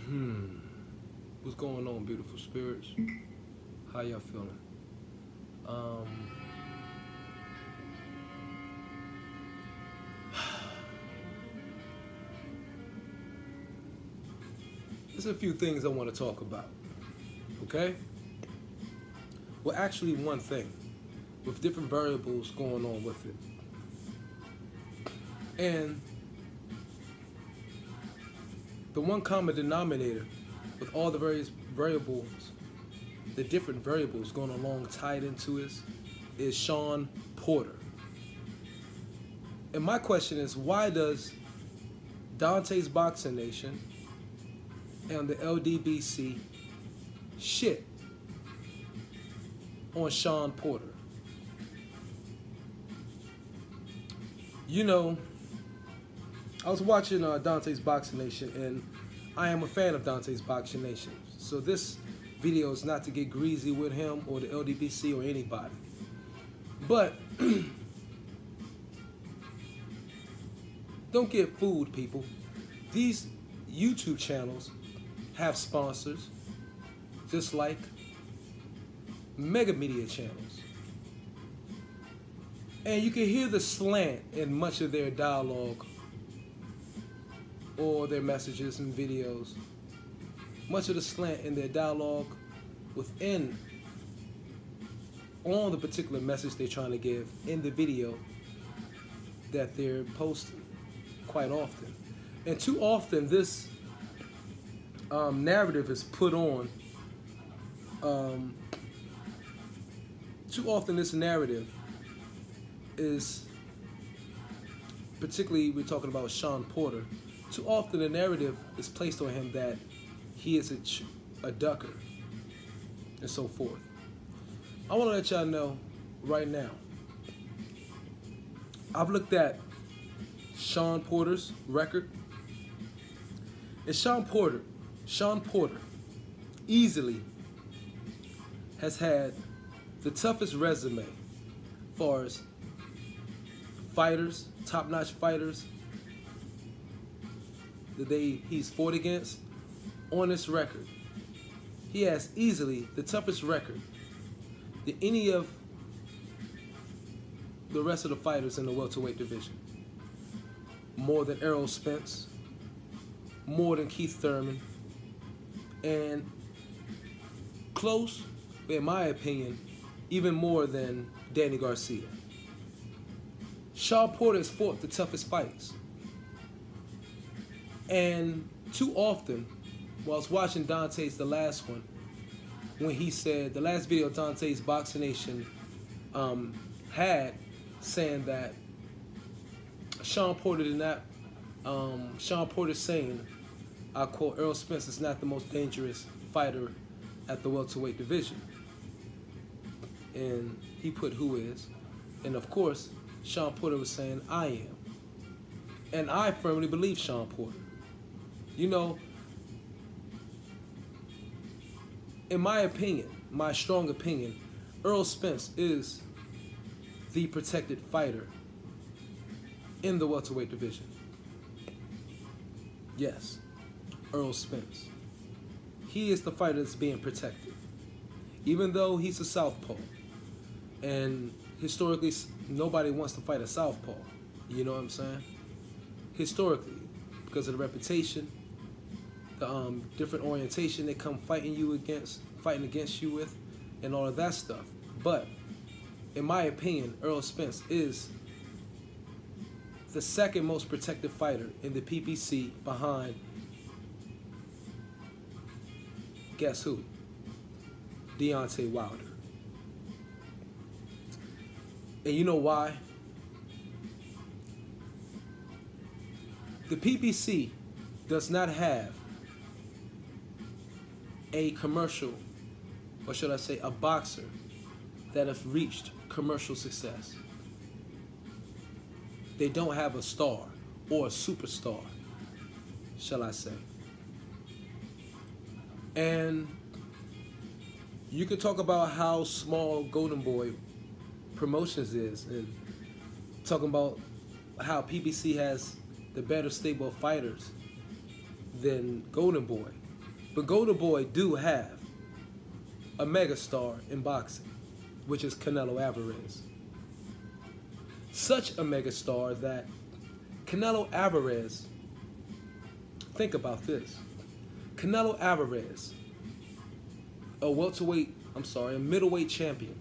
What's going on, beautiful spirits? How y'all feeling? There's a few things I want to talk about, okay? Well, actually one thing, with different variables going on with it. And the one common denominator with all the various variables, the different variables going along tied into it, is Shawn Porter. And my question is, why does Dontae's Boxing Nation and the LDBC shit on Shawn Porter? You know, I was watching Dontae's Boxing Nation, and I am a fan of Dontae's Boxing Nation. So this video is not to get greasy with him or the LDBC or anybody. But don't get fooled, people. These YouTube channels have sponsors, just like mega media channels. And you can hear the slant in much of their dialogue or their messages and videos. Much of the slant in their dialogue within on the particular message they're trying to give in the video that they're posting quite often. And too often this narrative is put on, too often this narrative is, particularly we're talking about Shawn Porter, too often the narrative is placed on him that he is a ducker and so forth. I want to let y'all know right now, I've looked at Shawn Porter's record, and Shawn Porter easily has had the toughest resume as far as fighters, top-notch fighters that he's fought against. On this record, he has easily the toughest record than any of the rest of the fighters in the welterweight division. More than Errol Spence, more than Keith Thurman, and close, in my opinion, even more than Danny Garcia. Shawn Porter has fought the toughest fights. And too often, while I was watching Dontae's, the last one, when he said, the last video Dontae's Boxing Nation had, saying that Shawn Porter did not, Shawn Porter saying, I quote, Errol Spence is not the most dangerous fighter at the welterweight division. And he put who is. And of course, Shawn Porter was saying, I am. And I firmly believe Shawn Porter. You know, in my opinion, my strong opinion, Errol Spence is the protected fighter in the welterweight division. Yes, Errol Spence. He is the fighter that's being protected. Even though he's a southpaw. And historically, nobody wants to fight a southpaw. You know what I'm saying? Historically, because of the reputation, the different orientation they come fighting against you with, and all of that stuff. But in my opinion, Errol Spence is the second most protected fighter in the PBC behind, guess who? Deontay Wilder. And you know why? The PBC does not have a commercial, or should I say a boxer, that have reached commercial success. They don't have a star or a superstar, shall I say. And you could talk about how small Golden Boy Promotions is, and talking about how PBC has the better stable of fighters than Golden Boy. But Golden Boy do have a megastar in boxing, which is Canelo Alvarez. Such a megastar that Canelo Alvarez, think about this, Canelo Alvarez, a middleweight champion,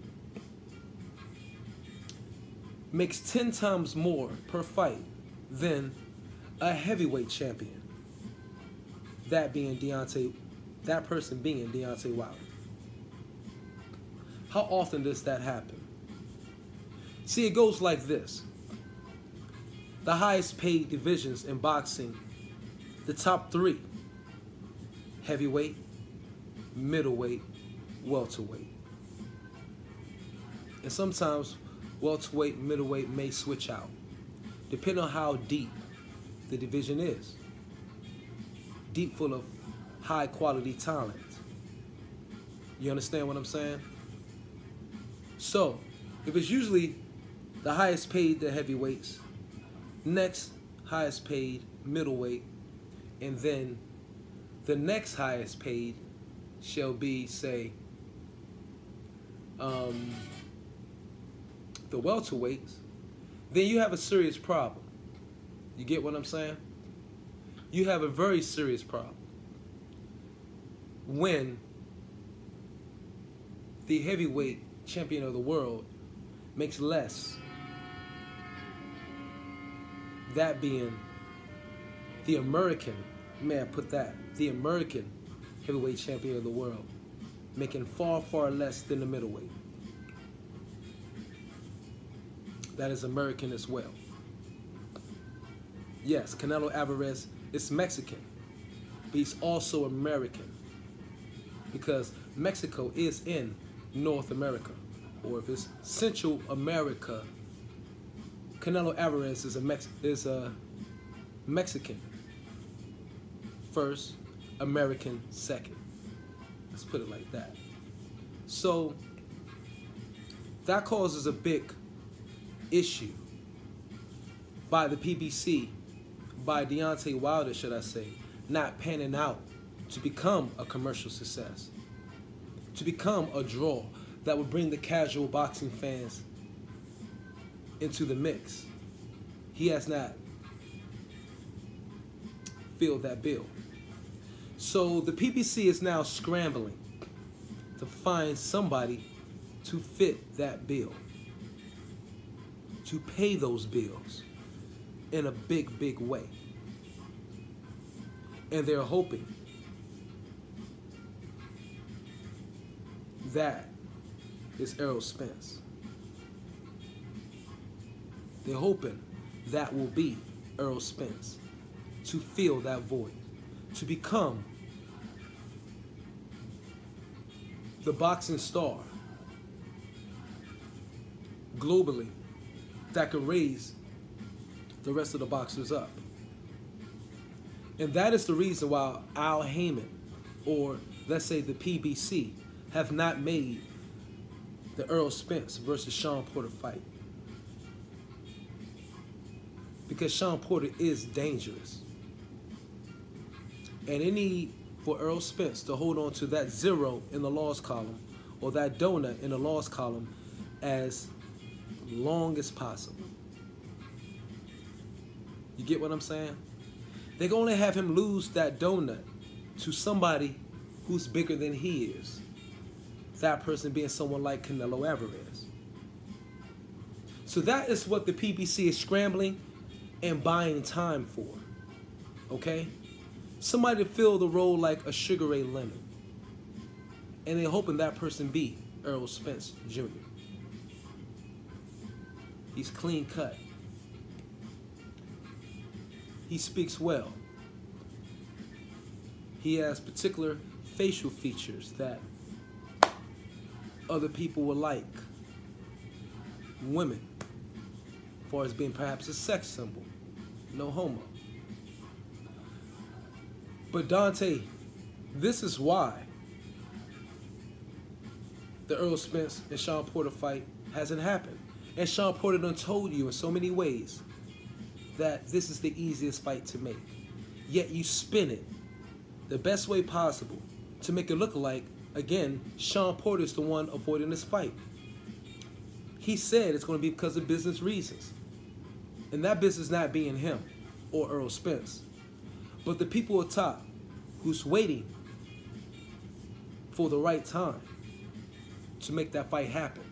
makes 10 times more per fight than a heavyweight champion. That person being Deontay Wilder. How often does that happen? See, it goes like this. The highest paid divisions in boxing, the top 3: heavyweight, middleweight, welterweight. And sometimes welterweight, middleweight may switch out, depending on how deep the division is. Deep, full of high quality talent. You understand what I'm saying? So, if it's usually the highest paid, the heavyweights, next highest paid, middleweight, and then the next highest paid shall be, say, the welterweights, then you have a serious problem. You get what I'm saying? You have a very serious problem when the heavyweight champion of the world makes less, that being the American, may I put that, the American heavyweight champion of the world, making far, far less than the middleweight. That is American as well. Yes, Canelo Alvarez is Mexican, but he's also American because Mexico is in North America, or if it's Central America, Canelo Alvarez is a Mexican first, American second. Let's put it like that. So that causes a big issue by the PBC, by Deontay Wilder, should I say, not panning out to become a commercial success, to become a draw that would bring the casual boxing fans into the mix. He has not filled that bill. So the PBC is now scrambling to find somebody to fit that bill, to pay those bills in a big, big way. And they're hoping that is Errol Spence. They're hoping that will be Errol Spence to fill that void, to become the boxing star globally that could raise the rest of the boxers up. And that is the reason why Al Heyman, or let's say the PBC, have not made the Errol Spence versus Shawn Porter fight. Because Shawn Porter is dangerous. And they need for Errol Spence to hold on to that 0 in the loss column, or that donut in the loss column, as long as possible. You get what I'm saying? They can only have him lose that donut to somebody who's bigger than he is. That person being someone like Canelo Alvarez. So that is what the PBC is scrambling and buying time for. Okay? Somebody to fill the role like a Sugar Ray Leonard. And they're hoping that person be Errol Spence Jr. He's clean cut. He speaks well. He has particular facial features that other people will like. Women, as far as being perhaps a sex symbol. No homo. But Dontae, this is why the Errol Spence and Shawn Porter fight hasn't happened. And Shawn Porter done told you in so many ways that this is the easiest fight to make. Yet you spin it the best way possible to make it look like, again, Shawn Porter is the one avoiding this fight. He said it's going to be because of business reasons. And that business not being him or Errol Spence, but the people at top who's waiting for the right time to make that fight happen,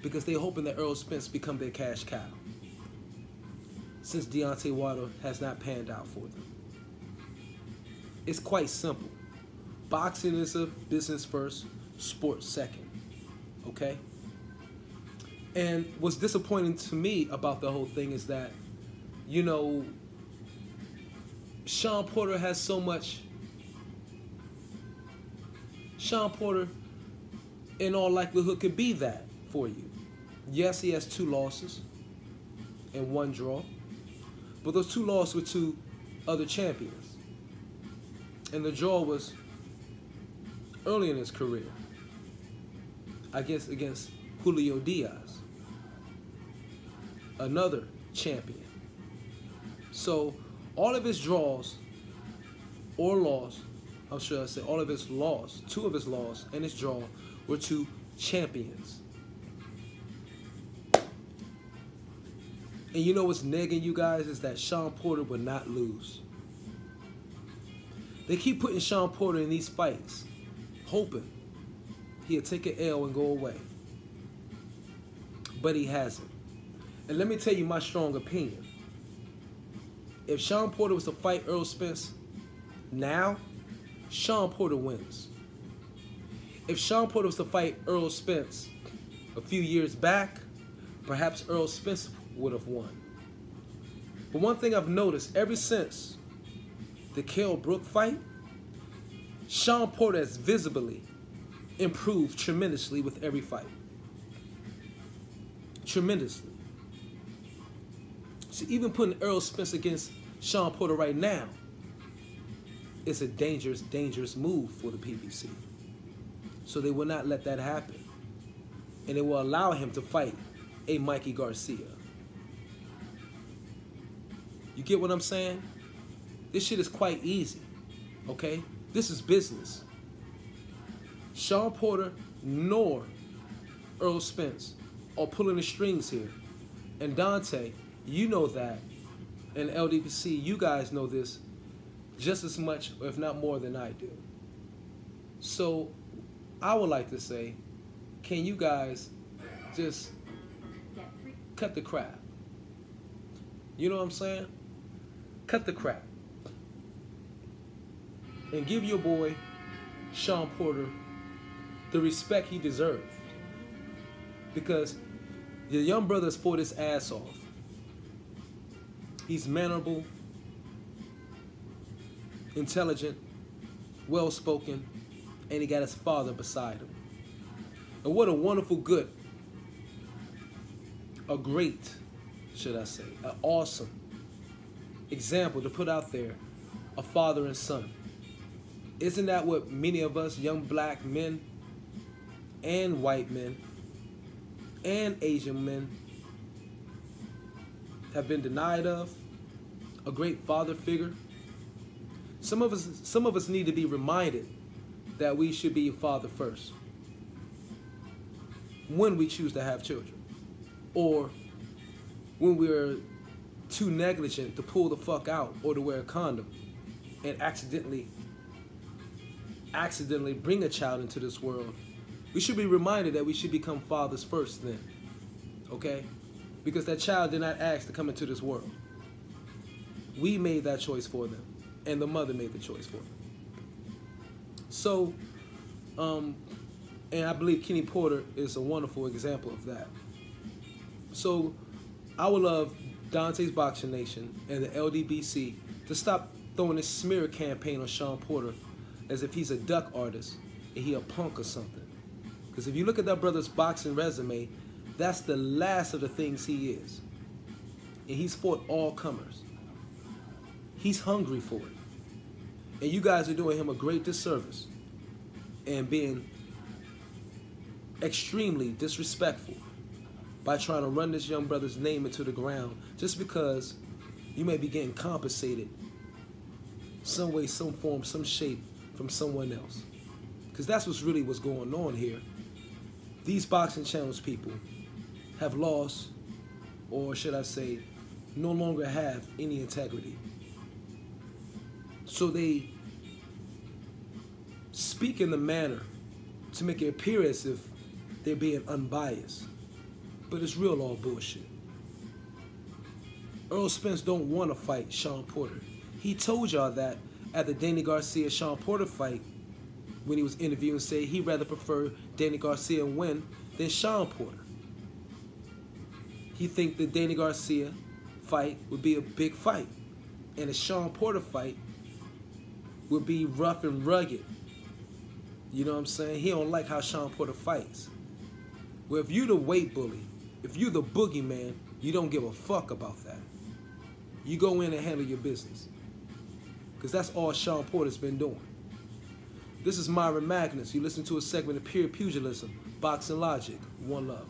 because they're hoping that Errol Spence become their cash cow, since Deontay Wilder has not panned out for them. It's quite simple. Boxing is a business first, sport second, okay? And what's disappointing to me about the whole thing is that, you know, Shawn Porter has so much. Shawn Porter, in all likelihood, could be that for you. Yes, he has 2 losses and 1 draw, but those 2 losses were to other champions. And the draw was early in his career, I guess, against Julio Diaz, another champion. So all of his draws or loss, I'm sure I said all of his loss, 2 of his loss and his draw were to champions. And you know what's nagging you guys is that Shawn Porter would not lose. They keep putting Shawn Porter in these fights, hoping he'll take an L and go away. But he hasn't. And let me tell you my strong opinion. If Shawn Porter was to fight Errol Spence now, Shawn Porter wins. If Shawn Porter was to fight Errol Spence a few years back, perhaps Errol Spence would have won. But one thing I've noticed ever since the Kell Brook fight, Shawn Porter has visibly improved tremendously with every fight. Tremendously. So even putting Errol Spence against Shawn Porter right now is a dangerous, dangerous move for the PBC. So they will not let that happen. And they will allow him to fight a Mikey Garcia. You get what I'm saying? This shit is quite easy, okay? This is business. Shawn Porter nor Errol Spence are pulling the strings here. And Dontae, you know that. And LDBC, you guys know this just as much, if not more than I do. So I would like to say, can you guys just cut the crap? You know what I'm saying? Cut the crap. And give your boy, Shawn Porter, the respect he deserves. Because the young brother's fought his ass off. He's mannerable, intelligent, well-spoken, and he got his father beside him. And what a wonderful, good, a great, should I say, an awesome example to put out there, a father and son. Isn't that what many of us young black men and white men and Asian men have been denied of? A great father figure. Some of us need to be reminded that we should be a father first when we choose to have children, or when we're too negligent to pull the fuck out or to wear a condom and accidentally bring a child into this world. We should be reminded that we should become fathers first then, okay? Because that child did not ask to come into this world. We made that choice for them, and the mother made the choice for them. So, and I believe Kenny Porter is a wonderful example of that. So, I would love Dontae's Boxing Nation and the LDBC to stop throwing this smear campaign on Shawn Porter as if he's a duck artist and he a punk or something. Because if you look at that brother's boxing resume, that's the last of the things he is. And he's fought all comers. He's hungry for it. And you guys are doing him a great disservice and being extremely disrespectful by trying to run this young brother's name into the ground just because you may be getting compensated some way, some form, some shape from someone else. Because that's what's going on here. These boxing channels people have lost, or should I say, no longer have any integrity. So they speak in the manner to make it appear as if they're being unbiased. But it's real all bullshit. Earl Spence don't want to fight Shawn Porter. He told y'all that at the Danny Garcia-Shawn Porter fight, when he was interviewed, and said he'd rather prefer Danny Garcia win than Shawn Porter. He think the Danny Garcia fight would be a big fight, and the Shawn Porter fight would be rough and rugged. You know what I'm saying? He don't like how Shawn Porter fights. Well, if you the weight bully, if you the boogeyman, you don't give a fuck about that. You go in and handle your business. Because that's all Shawn Porter's been doing. This is Myron Magnus. You listen to a segment of Pure Pugilism, Boxing Logic. One love.